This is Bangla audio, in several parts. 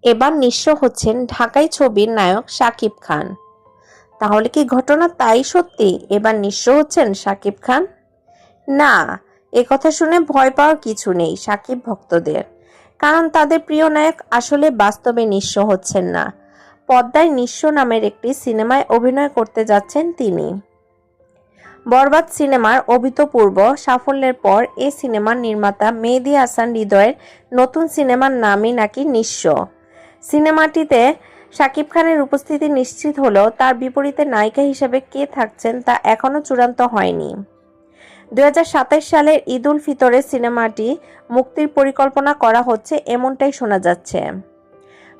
এবার নিঃস্ব হচ্ছেন ঢাকাই ছবির নায়ক শাকিব খান। তাহলে কি ঘটনা তাই সত্যি, এবার নিঃস্ব হচ্ছেন শাকিব খান? না, কথা শুনে ভয় পাওয়ার কিছু নেই শাকিব ভক্তদের। কারণ তাদের প্রিয় নায়ক আসলে বাস্তবে নিঃস্ব হচ্ছেন না। পদ্মায় নিঃস্ব নামের একটি সিনেমায় অভিনয় করতে যাচ্ছেন তিনি। বরবাদ সিনেমার অভূতপূর্ব সাফল্যের পর এই সিনেমার নির্মাতা মেহেদী হাসান হৃদয়ের নতুন সিনেমার নামই নাকি নিঃস্ব। সিনেমাটিতে শাকিব খানের উপস্থিতি নিশ্চিত হলেও তার বিপরীতে নায়িকা হিসেবে কে থাকছেন তা এখনও চূড়ান্ত হয়নি। 2027 সালের ঈদ উল ফিতরে সিনেমাটি মুক্তির পরিকল্পনা করা হচ্ছে এমনটাই শোনা যাচ্ছে।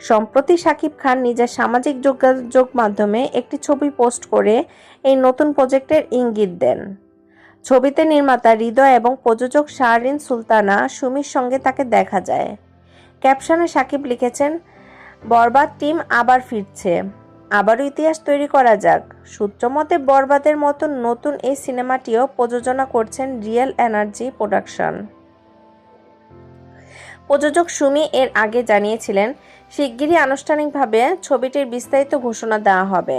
সম্প্রতি শাকিব খান নিজের সামাজিক যোগাযোগ মাধ্যমে একটি ছবি পোস্ট করে এই নতুন প্রজেক্টের ইঙ্গিত দেন। ছবিতে নির্মাতা হৃদয় এবং প্রযোজক শাহরিন সুলতানা সুমির সঙ্গে তাকে দেখা যায়। ক্যাপশনে শাকিব লিখেছেন, বরবাদ টিম আবার ফিরছে, আবারও ইতিহাস তৈরি করা যাক। সূত্রমতে বরবাদের মতো নতুন এই সিনেমাটিও প্রযোজনা করছেন রিয়েল এনার্জি প্রোডাকশন। প্রযোজক সুমি এর আগে জানিয়েছিলেন শিগগিরই আনুষ্ঠানিকভাবে ছবিটির বিস্তারিত ঘোষণা দেওয়া হবে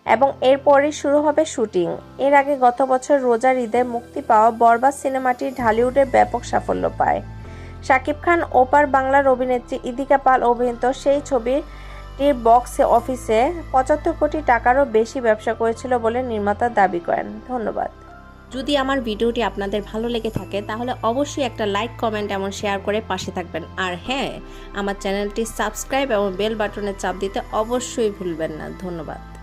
এবং এরপরই শুরু হবে শুটিং। এর আগে গত বছর রোজার ঈদে মুক্তি পাওয়া বরবাদ সিনেমাটি ঢালিউডে ব্যাপক সাফল্য পায়। শাকিব খান ওপার বাংলার অভিনেত্রী ইদিকা পাল অভিনীত সেই ছবিটির বক্স অফিসে 75 কোটি টাকারও বেশি ব্যবসা করেছিল বলে নির্মাতা দাবি করেন। ধন্যবাদ। যদি আমার ভিডিওটি আপনাদের ভালো লেগে থাকে তাহলে অবশ্যই একটা লাইক, কমেন্ট এবং শেয়ার করে পাশে থাকবেন। আর হ্যাঁ, আমার চ্যানেলটি সাবস্ক্রাইব এবং বেল বাটনে চাপ দিতে অবশ্যই ভুলবেন না। ধন্যবাদ।